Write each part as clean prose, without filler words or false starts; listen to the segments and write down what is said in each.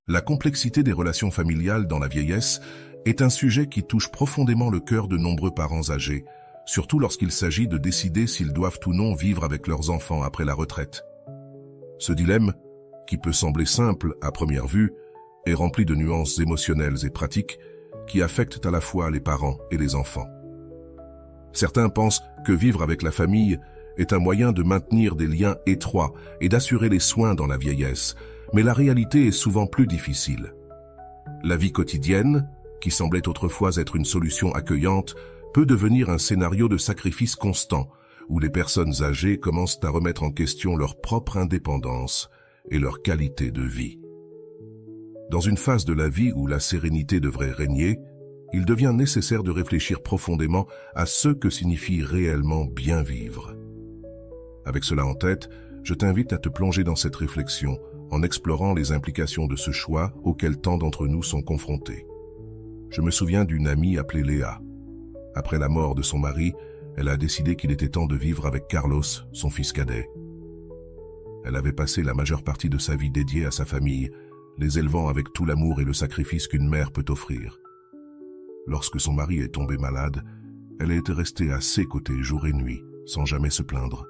La complexité des relations familiales dans la vieillesse est un sujet qui touche profondément le cœur de nombreux parents âgés, surtout lorsqu'il s'agit de décider s'ils doivent ou non vivre avec leurs enfants après la retraite. Ce dilemme, qui peut sembler simple à première vue, est rempli de nuances émotionnelles et pratiques qui affectent à la fois les parents et les enfants. Certains pensent que vivre avec la famille est un moyen de maintenir des liens étroits et d'assurer les soins dans la vieillesse, mais la réalité est souvent plus difficile. La vie quotidienne, qui semblait autrefois être une solution accueillante, peut devenir un scénario de sacrifice constant, où les personnes âgées commencent à remettre en question leur propre indépendance et leur qualité de vie. Dans une phase de la vie où la sérénité devrait régner, il devient nécessaire de réfléchir profondément à ce que signifie réellement bien vivre. Avec cela en tête, je t'invite à te plonger dans cette réflexion en explorant les implications de ce choix auxquels tant d'entre nous sont confrontés. Je me souviens d'une amie appelée Léa. Après la mort de son mari, elle a décidé qu'il était temps de vivre avec Carlos, son fils cadet. Elle avait passé la majeure partie de sa vie dédiée à sa famille, les élevant avec tout l'amour et le sacrifice qu'une mère peut offrir. Lorsque son mari est tombé malade, elle était restée à ses côtés jour et nuit, sans jamais se plaindre.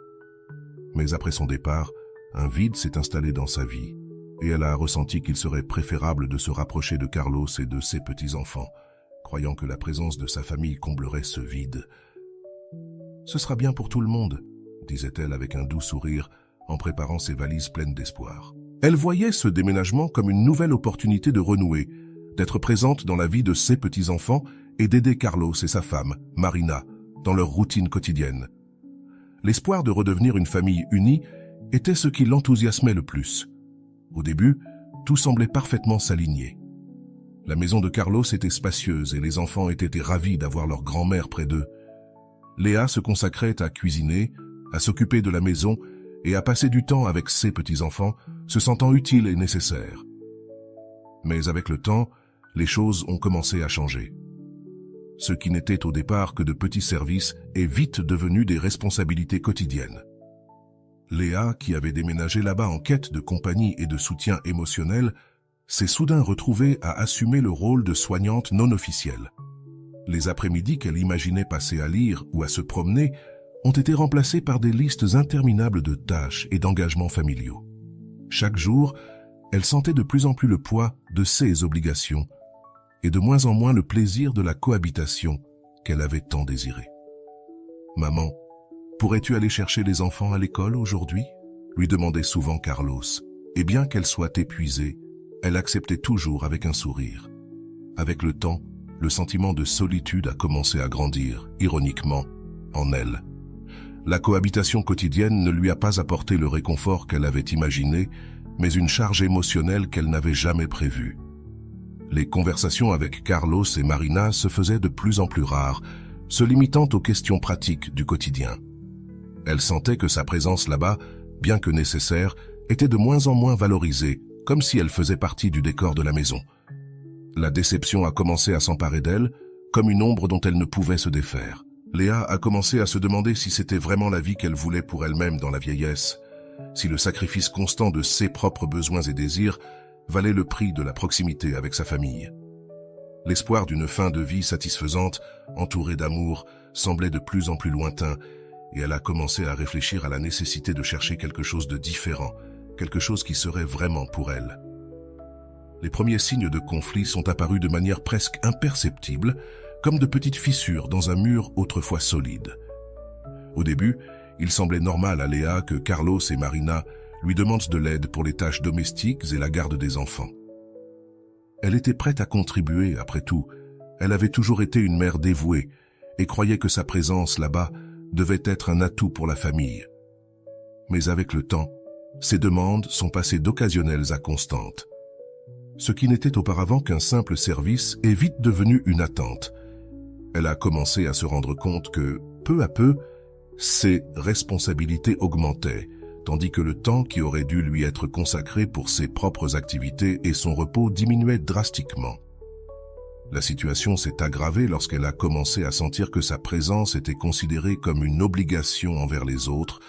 Mais après son départ, un vide s'est installé dans sa vie, et elle a ressenti qu'il serait préférable de se rapprocher de Carlos et de ses petits-enfants, croyant que la présence de sa famille comblerait ce vide. « Ce sera bien pour tout le monde », disait-elle avec un doux sourire, en préparant ses valises pleines d'espoir. Elle voyait ce déménagement comme une nouvelle opportunité de renouer, d'être présente dans la vie de ses petits-enfants et d'aider Carlos et sa femme, Marina, dans leur routine quotidienne. L'espoir de redevenir une famille unie était ce qui l'enthousiasmait le plus. Au début, tout semblait parfaitement s'aligner. La maison de Carlos était spacieuse et les enfants étaient ravis d'avoir leur grand-mère près d'eux. Léa se consacrait à cuisiner, à s'occuper de la maison et à passer du temps avec ses petits-enfants, se sentant utile et nécessaire. Mais avec le temps, les choses ont commencé à changer. Ce qui n'était au départ que de petits services est vite devenu des responsabilités quotidiennes. Léa, qui avait déménagé là-bas en quête de compagnie et de soutien émotionnel, s'est soudain retrouvée à assumer le rôle de soignante non officielle. Les après-midi qu'elle imaginait passer à lire ou à se promener ont été remplacés par des listes interminables de tâches et d'engagements familiaux. Chaque jour, elle sentait de plus en plus le poids de ses obligations et de moins en moins le plaisir de la cohabitation qu'elle avait tant désiré. « Maman, pourrais-tu aller chercher les enfants à l'école aujourd'hui ?» lui demandait souvent Carlos, et bien qu'elle soit épuisée, elle acceptait toujours avec un sourire. Avec le temps, le sentiment de solitude a commencé à grandir, ironiquement, en elle. La cohabitation quotidienne ne lui a pas apporté le réconfort qu'elle avait imaginé, mais une charge émotionnelle qu'elle n'avait jamais prévue. Les conversations avec Carlos et Marina se faisaient de plus en plus rares, se limitant aux questions pratiques du quotidien. Elle sentait que sa présence là-bas, bien que nécessaire, était de moins en moins valorisée, comme si elle faisait partie du décor de la maison. La déception a commencé à s'emparer d'elle, comme une ombre dont elle ne pouvait se défaire. Léa a commencé à se demander si c'était vraiment la vie qu'elle voulait pour elle-même dans la vieillesse, si le sacrifice constant de ses propres besoins et désirs valait le prix de la proximité avec sa famille. L'espoir d'une fin de vie satisfaisante, entourée d'amour, semblait de plus en plus lointain, et elle a commencé à réfléchir à la nécessité de chercher quelque chose de différent, quelque chose qui serait vraiment pour elle. Les premiers signes de conflit sont apparus de manière presque imperceptible, comme de petites fissures dans un mur autrefois solide. Au début, il semblait normal à Léa que Carlos et Marina lui demandent de l'aide pour les tâches domestiques et la garde des enfants. Elle était prête à contribuer, après tout. Elle avait toujours été une mère dévouée et croyait que sa présence là-bas devait être un atout pour la famille. Mais avec le temps, ces demandes sont passées d'occasionnelles à constantes. Ce qui n'était auparavant qu'un simple service est vite devenu une attente. Elle a commencé à se rendre compte que, peu à peu, ses responsabilités augmentaient, tandis que le temps qui aurait dû lui être consacré pour ses propres activités et son repos diminuait drastiquement. La situation s'est aggravée lorsqu'elle a commencé à sentir que sa présence était considérée comme une obligation envers les autres,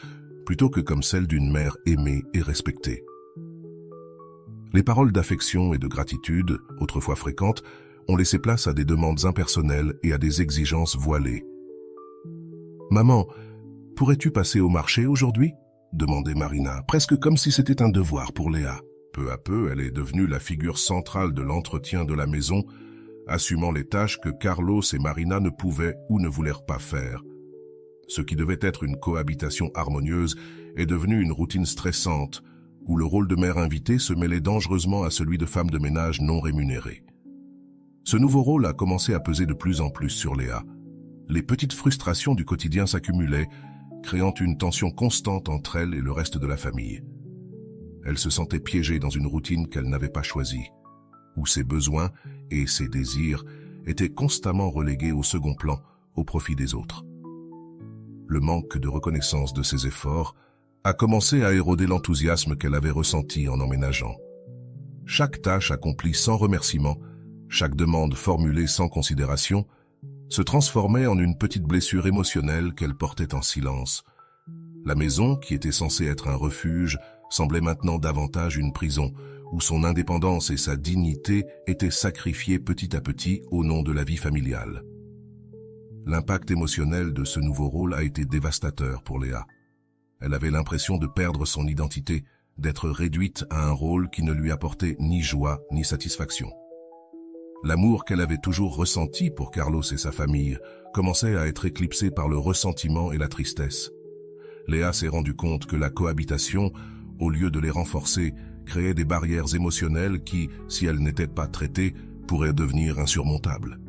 plutôt que comme celle d'une mère aimée et respectée. Les paroles d'affection et de gratitude, autrefois fréquentes, ont laissé place à des demandes impersonnelles et à des exigences voilées. « Maman, pourrais-tu passer au marché aujourd'hui ?» demandait Marina, presque comme si c'était un devoir pour Léa. Peu à peu, elle est devenue la figure centrale de l'entretien de la maison, assumant les tâches que Carlos et Marina ne pouvaient ou ne voulèrent pas faire. Ce qui devait être une cohabitation harmonieuse est devenu une routine stressante, où le rôle de mère invitée se mêlait dangereusement à celui de femme de ménage non rémunérée. Ce nouveau rôle a commencé à peser de plus en plus sur Léa. Les petites frustrations du quotidien s'accumulaient, créant une tension constante entre elle et le reste de la famille. Elle se sentait piégée dans une routine qu'elle n'avait pas choisie, où ses besoins et ses désirs étaient constamment relégués au second plan au profit des autres. Le manque de reconnaissance de ses efforts a commencé à éroder l'enthousiasme qu'elle avait ressenti en emménageant. Chaque tâche accomplie sans remerciement, chaque demande formulée sans considération, se transformait en une petite blessure émotionnelle qu'elle portait en silence. La maison, qui était censée être un refuge, semblait maintenant davantage une prison, où son indépendance et sa dignité étaient sacrifiées petit à petit au nom de la vie familiale. L'impact émotionnel de ce nouveau rôle a été dévastateur pour Léa. Elle avait l'impression de perdre son identité, d'être réduite à un rôle qui ne lui apportait ni joie ni satisfaction. L'amour qu'elle avait toujours ressenti pour Carlos et sa famille commençait à être éclipsé par le ressentiment et la tristesse. Léa s'est rendue compte que la cohabitation, au lieu de les renforcer, créait des barrières émotionnelles qui, si elles n'étaient pas traitées, pourraient devenir insurmontables.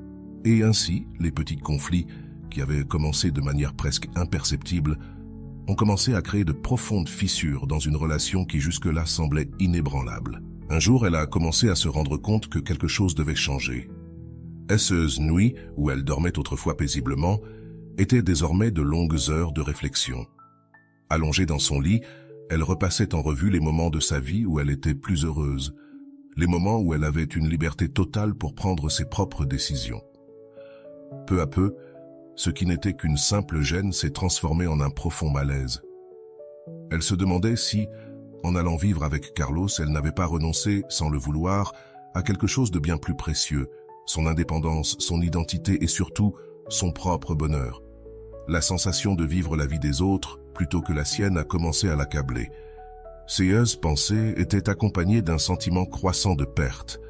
Et ainsi, les petits conflits, qui avaient commencé de manière presque imperceptible, ont commencé à créer de profondes fissures dans une relation qui jusque-là semblait inébranlable. Un jour, elle a commencé à se rendre compte que quelque chose devait changer. Ces nuits, où elle dormait autrefois paisiblement, étaient désormais de longues heures de réflexion. Allongée dans son lit, elle repassait en revue les moments de sa vie où elle était plus heureuse, les moments où elle avait une liberté totale pour prendre ses propres décisions. Peu à peu, ce qui n'était qu'une simple gêne s'est transformé en un profond malaise. Elle se demandait si, en allant vivre avec Carlos, elle n'avait pas renoncé, sans le vouloir, à quelque chose de bien plus précieux, son indépendance, son identité et surtout son propre bonheur. La sensation de vivre la vie des autres, plutôt que la sienne, a commencé à l'accabler. Ces pensées étaient accompagnées d'un sentiment croissant de perte.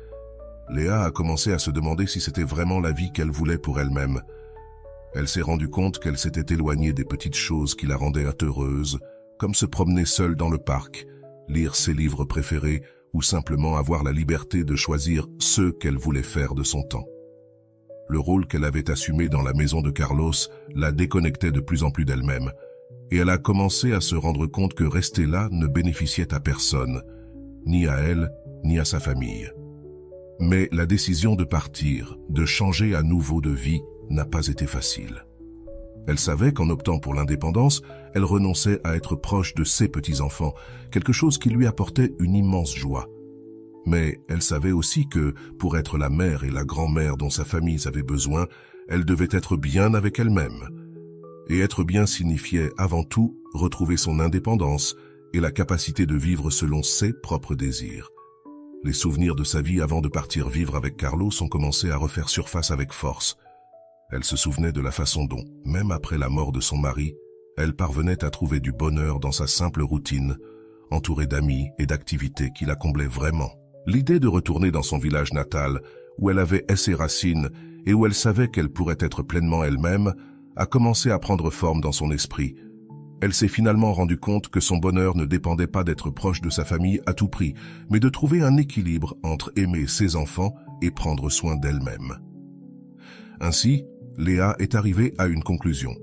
Léa a commencé à se demander si c'était vraiment la vie qu'elle voulait pour elle-même. Elle s'est rendue compte qu'elle s'était éloignée des petites choses qui la rendaient heureuse, comme se promener seule dans le parc, lire ses livres préférés ou simplement avoir la liberté de choisir ce qu'elle voulait faire de son temps. Le rôle qu'elle avait assumé dans la maison de Carlos la déconnectait de plus en plus d'elle-même, et elle a commencé à se rendre compte que rester là ne bénéficiait à personne, ni à elle, ni à sa famille. Mais la décision de partir, de changer à nouveau de vie, n'a pas été facile. Elle savait qu'en optant pour l'indépendance, elle renonçait à être proche de ses petits-enfants, quelque chose qui lui apportait une immense joie. Mais elle savait aussi que, pour être la mère et la grand-mère dont sa famille avait besoin, elle devait être bien avec elle-même. Et être bien signifiait avant tout retrouver son indépendance et la capacité de vivre selon ses propres désirs. Les souvenirs de sa vie avant de partir vivre avec Carlos ont commencé à refaire surface avec force. Elle se souvenait de la façon dont, même après la mort de son mari, elle parvenait à trouver du bonheur dans sa simple routine, entourée d'amis et d'activités qui la comblaient vraiment. L'idée de retourner dans son village natal, où elle avait ses racines et où elle savait qu'elle pourrait être pleinement elle-même, a commencé à prendre forme dans son esprit. Elle s'est finalement rendue compte que son bonheur ne dépendait pas d'être proche de sa famille à tout prix, mais de trouver un équilibre entre aimer ses enfants et prendre soin d'elle-même. Ainsi, Léa est arrivée à une conclusion.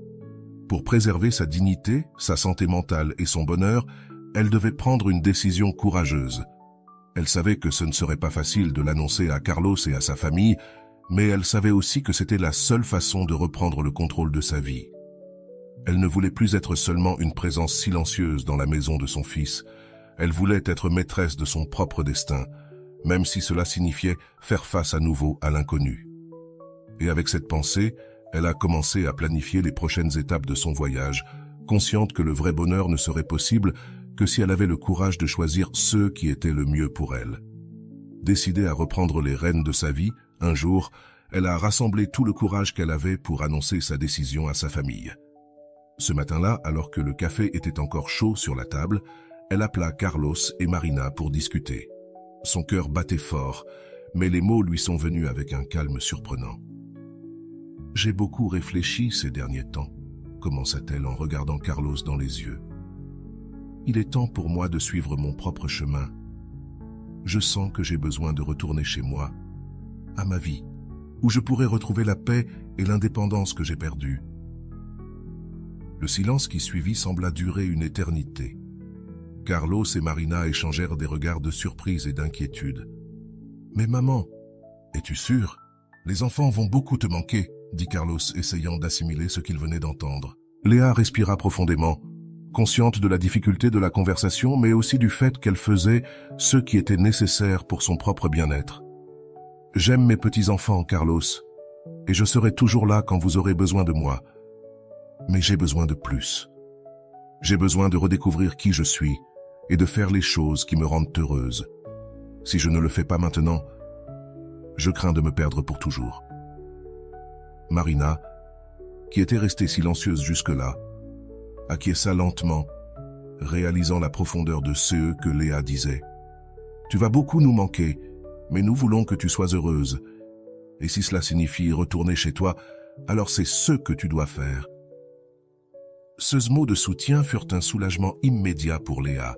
Pour préserver sa dignité, sa santé mentale et son bonheur, elle devait prendre une décision courageuse. Elle savait que ce ne serait pas facile de l'annoncer à Carlos et à sa famille, mais elle savait aussi que c'était la seule façon de reprendre le contrôle de sa vie. Elle ne voulait plus être seulement une présence silencieuse dans la maison de son fils. Elle voulait être maîtresse de son propre destin, même si cela signifiait faire face à nouveau à l'inconnu. Et avec cette pensée, elle a commencé à planifier les prochaines étapes de son voyage, consciente que le vrai bonheur ne serait possible que si elle avait le courage de choisir ce qui était le mieux pour elle. Décidée à reprendre les rênes de sa vie, un jour, elle a rassemblé tout le courage qu'elle avait pour annoncer sa décision à sa famille. Ce matin-là, alors que le café était encore chaud sur la table, elle appela Carlos et Marina pour discuter. Son cœur battait fort, mais les mots lui sont venus avec un calme surprenant. « J'ai beaucoup réfléchi ces derniers temps », commença-t-elle en regardant Carlos dans les yeux. « Il est temps pour moi de suivre mon propre chemin. Je sens que j'ai besoin de retourner chez moi, à ma vie, où je pourrais retrouver la paix et l'indépendance que j'ai perdues. » Le silence qui suivit sembla durer une éternité. Carlos et Marina échangèrent des regards de surprise et d'inquiétude. « Mais maman, es-tu sûre? Les enfants vont beaucoup te manquer, » dit Carlos, essayant d'assimiler ce qu'il venait d'entendre. Léa respira profondément, consciente de la difficulté de la conversation, mais aussi du fait qu'elle faisait ce qui était nécessaire pour son propre bien-être. « J'aime mes petits-enfants, Carlos, et je serai toujours là quand vous aurez besoin de moi. Mais j'ai besoin de plus. J'ai besoin de redécouvrir qui je suis et de faire les choses qui me rendent heureuse. Si je ne le fais pas maintenant, je crains de me perdre pour toujours. » Marina, qui était restée silencieuse jusque-là, acquiesça lentement, réalisant la profondeur de ce que Léa disait. « Tu vas beaucoup nous manquer, mais nous voulons que tu sois heureuse. Et si cela signifie retourner chez toi, alors c'est ce que tu dois faire. » Ces mots de soutien furent un soulagement immédiat pour Léa,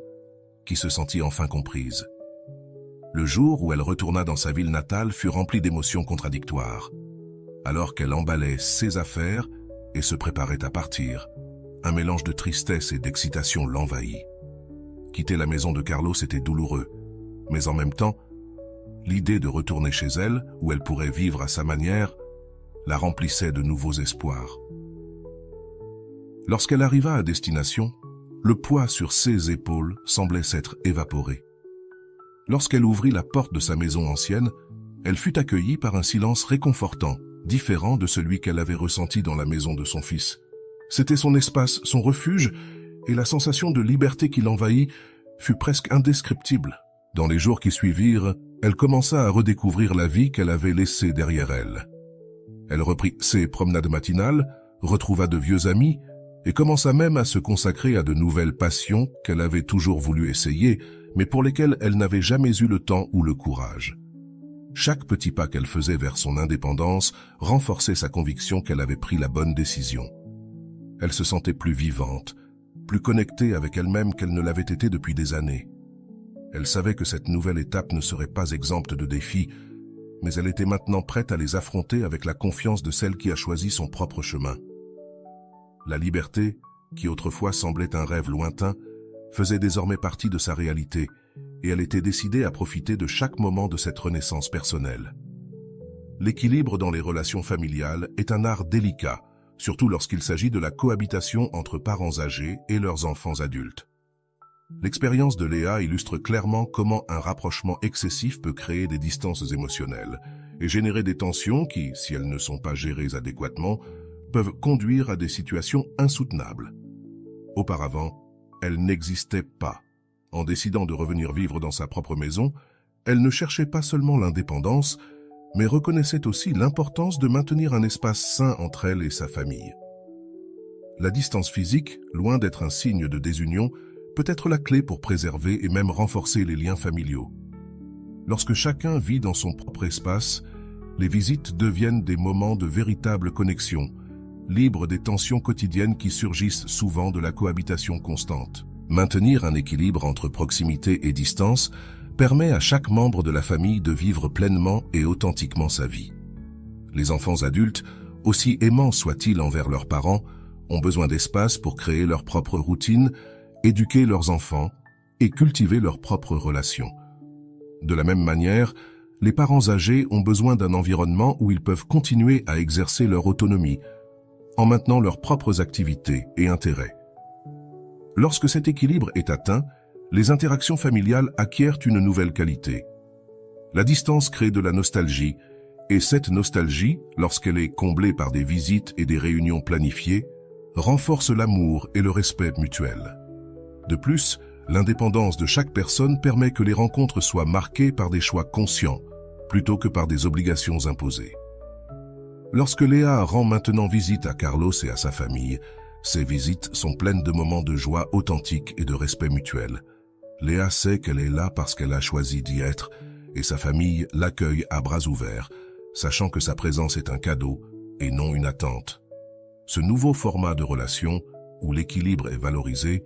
qui se sentit enfin comprise. Le jour où elle retourna dans sa ville natale fut rempli d'émotions contradictoires. Alors qu'elle emballait ses affaires et se préparait à partir, un mélange de tristesse et d'excitation l'envahit. Quitter la maison de Carlos était douloureux, mais en même temps, l'idée de retourner chez elle, où elle pourrait vivre à sa manière, la remplissait de nouveaux espoirs. Lorsqu'elle arriva à destination, le poids sur ses épaules semblait s'être évaporé. Lorsqu'elle ouvrit la porte de sa maison ancienne, elle fut accueillie par un silence réconfortant, différent de celui qu'elle avait ressenti dans la maison de son fils. C'était son espace, son refuge, et la sensation de liberté qui l'envahit fut presque indescriptible. Dans les jours qui suivirent, elle commença à redécouvrir la vie qu'elle avait laissée derrière elle. Elle reprit ses promenades matinales, retrouva de vieux amis, et commença même à se consacrer à de nouvelles passions qu'elle avait toujours voulu essayer, mais pour lesquelles elle n'avait jamais eu le temps ou le courage. Chaque petit pas qu'elle faisait vers son indépendance renforçait sa conviction qu'elle avait pris la bonne décision. Elle se sentait plus vivante, plus connectée avec elle-même qu'elle ne l'avait été depuis des années. Elle savait que cette nouvelle étape ne serait pas exempte de défis, mais elle était maintenant prête à les affronter avec la confiance de celle qui a choisi son propre chemin. La liberté, qui autrefois semblait un rêve lointain, faisait désormais partie de sa réalité, et elle était décidée à profiter de chaque moment de cette renaissance personnelle. L'équilibre dans les relations familiales est un art délicat, surtout lorsqu'il s'agit de la cohabitation entre parents âgés et leurs enfants adultes. L'expérience de Léa illustre clairement comment un rapprochement excessif peut créer des distances émotionnelles et générer des tensions qui, si elles ne sont pas gérées adéquatement, peuvent conduire à des situations insoutenables. Auparavant, elle n'existait pas. En décidant de revenir vivre dans sa propre maison, elle ne cherchait pas seulement l'indépendance, mais reconnaissait aussi l'importance de maintenir un espace sain entre elle et sa famille. La distance physique, loin d'être un signe de désunion, peut être la clé pour préserver et même renforcer les liens familiaux. Lorsque chacun vit dans son propre espace, les visites deviennent des moments de véritable connexion, libres des tensions quotidiennes qui surgissent souvent de la cohabitation constante. Maintenir un équilibre entre proximité et distance permet à chaque membre de la famille de vivre pleinement et authentiquement sa vie. Les enfants adultes, aussi aimants soient-ils envers leurs parents, ont besoin d'espace pour créer leur propre routine, éduquer leurs enfants et cultiver leurs propres relations. De la même manière, les parents âgés ont besoin d'un environnement où ils peuvent continuer à exercer leur autonomie, en maintenant leurs propres activités et intérêts. Lorsque cet équilibre est atteint, les interactions familiales acquièrent une nouvelle qualité. La distance crée de la nostalgie, et cette nostalgie, lorsqu'elle est comblée par des visites et des réunions planifiées, renforce l'amour et le respect mutuel. De plus, L'indépendance de chaque personne permet que les rencontres soient marquées par des choix conscients, plutôt que par des obligations imposées. Lorsque Léa rend maintenant visite à Carlos et à sa famille, ces visites sont pleines de moments de joie authentique et de respect mutuel. Léa sait qu'elle est là parce qu'elle a choisi d'y être, et sa famille l'accueille à bras ouverts, sachant que sa présence est un cadeau et non une attente. Ce nouveau format de relation, où l'équilibre est valorisé,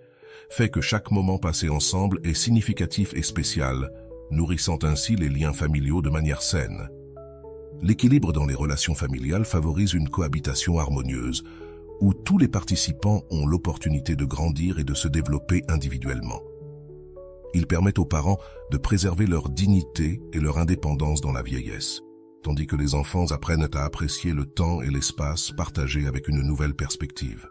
fait que chaque moment passé ensemble est significatif et spécial, nourrissant ainsi les liens familiaux de manière saine. L'équilibre dans les relations familiales favorise une cohabitation harmonieuse, où tous les participants ont l'opportunité de grandir et de se développer individuellement. Il permet aux parents de préserver leur dignité et leur indépendance dans la vieillesse, tandis que les enfants apprennent à apprécier le temps et l'espace partagés avec une nouvelle perspective.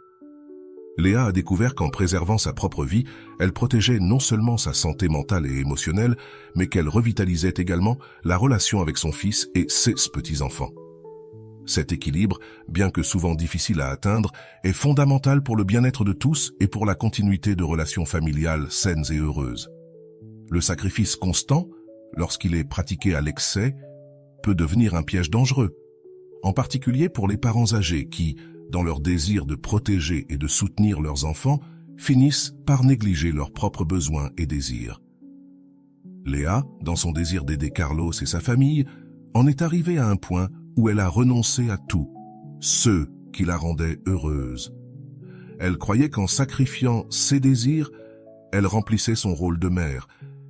Léa a découvert qu'en préservant sa propre vie, elle protégeait non seulement sa santé mentale et émotionnelle, mais qu'elle revitalisait également la relation avec son fils et ses petits-enfants. Cet équilibre, bien que souvent difficile à atteindre, est fondamental pour le bien-être de tous et pour la continuité de relations familiales saines et heureuses. Le sacrifice constant, lorsqu'il est pratiqué à l'excès, peut devenir un piège dangereux, en particulier pour les parents âgés qui, dans leur désir de protéger et de soutenir leurs enfants, finissent par négliger leurs propres besoins et désirs. Léa, dans son désir d'aider Carlos et sa famille, en est arrivée à un point où elle a renoncé à tout, ce qui la rendait heureuse. Elle croyait qu'en sacrifiant ses désirs, elle remplissait son rôle de mère,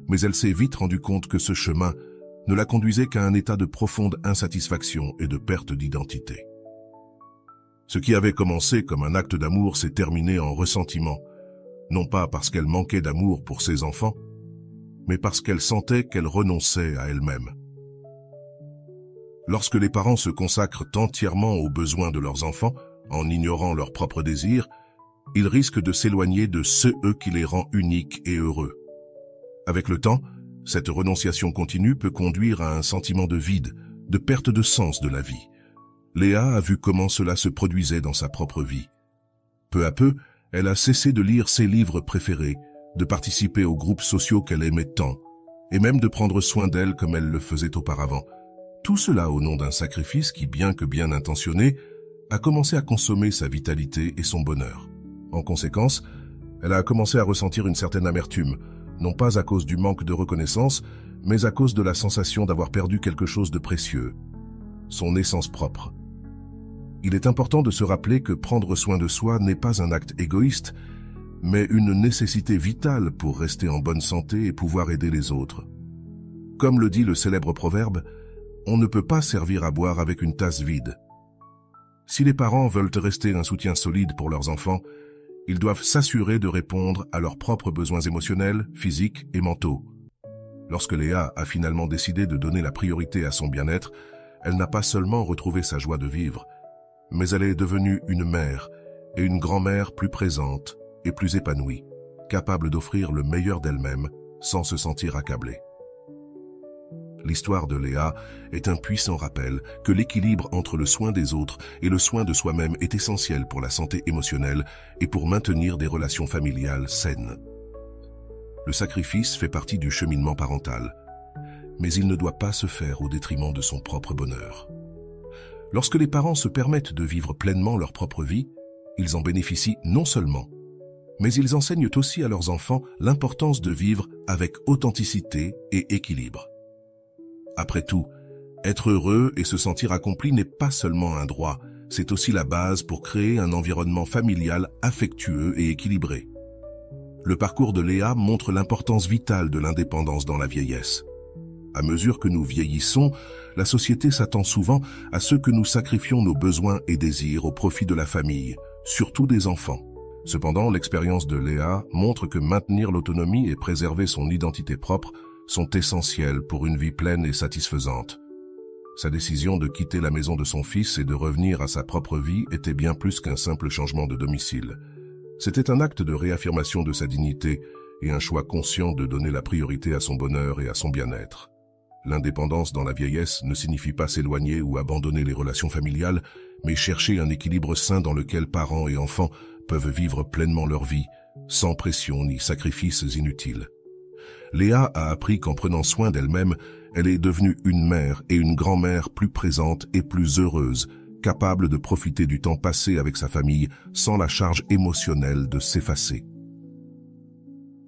mais elle s'est vite rendue compte que ce chemin ne la conduisait qu'à un état de profonde insatisfaction et de perte d'identité. Ce qui avait commencé comme un acte d'amour s'est terminé en ressentiment, non pas parce qu'elle manquait d'amour pour ses enfants, mais parce qu'elle sentait qu'elle renonçait à elle-même. Lorsque les parents se consacrent entièrement aux besoins de leurs enfants, en ignorant leurs propres désirs, ils risquent de s'éloigner de ce qui les rend uniques et heureux. Avec le temps, cette renonciation continue peut conduire à un sentiment de vide, de perte de sens de la vie. Léa a vu comment cela se produisait dans sa propre vie. Peu à peu, elle a cessé de lire ses livres préférés, de participer aux groupes sociaux qu'elle aimait tant, et même de prendre soin d'elle comme elle le faisait auparavant. Tout cela au nom d'un sacrifice qui, bien que bien intentionné, a commencé à consommer sa vitalité et son bonheur. En conséquence, elle a commencé à ressentir une certaine amertume, non pas à cause du manque de reconnaissance, mais à cause de la sensation d'avoir perdu quelque chose de précieux, son essence propre. Il est important de se rappeler que prendre soin de soi n'est pas un acte égoïste, mais une nécessité vitale pour rester en bonne santé et pouvoir aider les autres. Comme le dit le célèbre proverbe, on ne peut pas servir à boire avec une tasse vide. Si les parents veulent rester un soutien solide pour leurs enfants, ils doivent s'assurer de répondre à leurs propres besoins émotionnels, physiques et mentaux. Lorsque Léa a finalement décidé de donner la priorité à son bien-être, elle n'a pas seulement retrouvé sa joie de vivre, mais elle est devenue une mère et une grand-mère plus présente et plus épanouie, capable d'offrir le meilleur d'elle-même sans se sentir accablée. L'histoire de Léa est un puissant rappel que l'équilibre entre le soin des autres et le soin de soi-même est essentiel pour la santé émotionnelle et pour maintenir des relations familiales saines. Le sacrifice fait partie du cheminement parental, mais il ne doit pas se faire au détriment de son propre bonheur. Lorsque les parents se permettent de vivre pleinement leur propre vie, ils en bénéficient non seulement, mais ils enseignent aussi à leurs enfants l'importance de vivre avec authenticité et équilibre. Après tout, être heureux et se sentir accompli n'est pas seulement un droit, c'est aussi la base pour créer un environnement familial affectueux et équilibré. Le parcours de Léa montre l'importance vitale de l'indépendance dans la vieillesse. À mesure que nous vieillissons, la société s'attend souvent à ce que nous sacrifions nos besoins et désirs au profit de la famille, surtout des enfants. Cependant, l'expérience de Léa montre que maintenir l'autonomie et préserver son identité propre sont essentiels pour une vie pleine et satisfaisante. Sa décision de quitter la maison de son fils et de revenir à sa propre vie était bien plus qu'un simple changement de domicile. C'était un acte de réaffirmation de sa dignité et un choix conscient de donner la priorité à son bonheur et à son bien-être. L'indépendance dans la vieillesse ne signifie pas s'éloigner ou abandonner les relations familiales, mais chercher un équilibre sain dans lequel parents et enfants peuvent vivre pleinement leur vie, sans pression ni sacrifices inutiles. Léa a appris qu'en prenant soin d'elle-même, elle est devenue une mère et une grand-mère plus présente et plus heureuse, capable de profiter du temps passé avec sa famille sans la charge émotionnelle de s'effacer.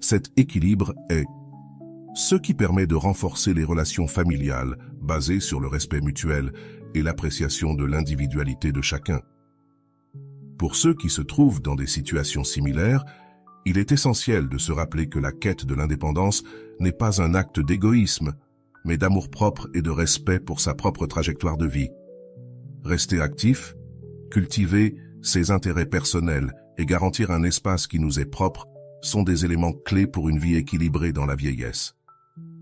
Cet équilibre est ce qui permet de renforcer les relations familiales basées sur le respect mutuel et l'appréciation de l'individualité de chacun. Pour ceux qui se trouvent dans des situations similaires, il est essentiel de se rappeler que la quête de l'indépendance n'est pas un acte d'égoïsme, mais d'amour-propre et de respect pour sa propre trajectoire de vie. Rester actif, cultiver ses intérêts personnels et garantir un espace qui nous est propre sont des éléments clés pour une vie équilibrée dans la vieillesse.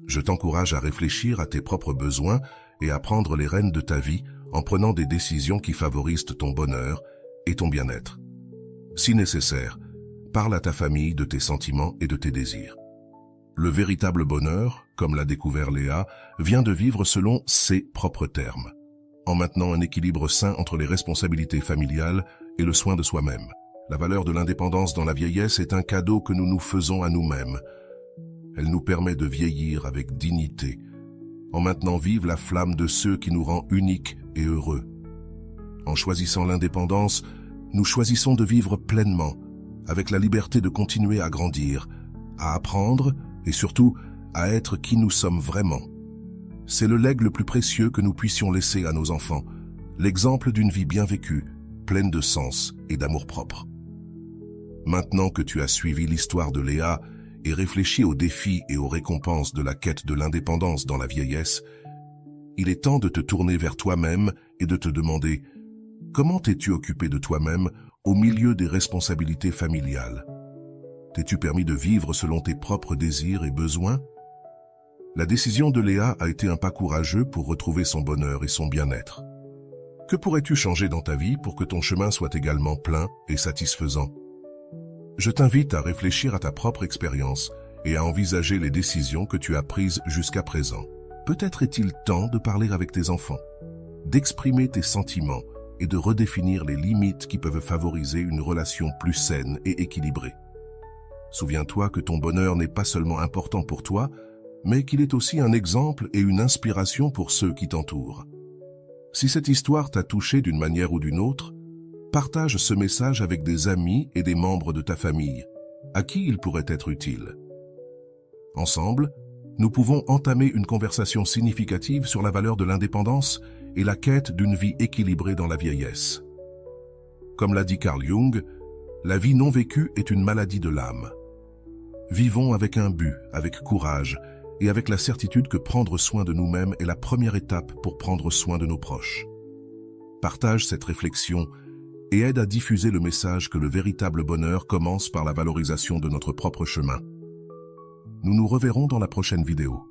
Je t'encourage à réfléchir à tes propres besoins et à prendre les rênes de ta vie en prenant des décisions qui favorisent ton bonheur et ton bien-être. Si nécessaire, parle à ta famille de tes sentiments et de tes désirs. Le véritable bonheur, comme l'a découvert Léa, vient de vivre selon ses propres termes, en maintenant un équilibre sain entre les responsabilités familiales et le soin de soi-même. La valeur de l'indépendance dans la vieillesse est un cadeau que nous nous faisons à nous-mêmes. Elle nous permet de vieillir avec dignité, en maintenant vive la flamme de ceux qui nous rend uniques et heureux. En choisissant l'indépendance, nous choisissons de vivre pleinement, avec la liberté de continuer à grandir, à apprendre et surtout à être qui nous sommes vraiment. C'est le legs le plus précieux que nous puissions laisser à nos enfants, l'exemple d'une vie bien vécue, pleine de sens et d'amour-propre. Maintenant que tu as suivi l'histoire de Léa et réfléchi aux défis et aux récompenses de la quête de l'indépendance dans la vieillesse, il est temps de te tourner vers toi-même et de te demander « Comment t'es-tu occupé de toi-même au milieu des responsabilités familiales? T'es-tu permis de vivre selon tes propres désirs et besoins ?» La décision de Léa a été un pas courageux pour retrouver son bonheur et son bien-être. Que pourrais-tu changer dans ta vie pour que ton chemin soit également plein et satisfaisant? Je t'invite à réfléchir à ta propre expérience et à envisager les décisions que tu as prises jusqu'à présent. Peut-être est-il temps de parler avec tes enfants, d'exprimer tes sentiments et de redéfinir les limites qui peuvent favoriser une relation plus saine et équilibrée. Souviens-toi que ton bonheur n'est pas seulement important pour toi, mais qu'il est aussi un exemple et une inspiration pour ceux qui t'entourent. Si cette histoire t'a touché d'une manière ou d'une autre, partage ce message avec des amis et des membres de ta famille, à qui il pourrait être utile. Ensemble, nous pouvons entamer une conversation significative sur la valeur de l'indépendance et la quête d'une vie équilibrée dans la vieillesse. Comme l'a dit Carl Jung, la vie non vécue est une maladie de l'âme. Vivons avec un but, avec courage et avec la certitude que prendre soin de nous-mêmes est la première étape pour prendre soin de nos proches. Partage cette réflexion et aide à diffuser le message que le véritable bonheur commence par la valorisation de notre propre chemin. Nous nous reverrons dans la prochaine vidéo.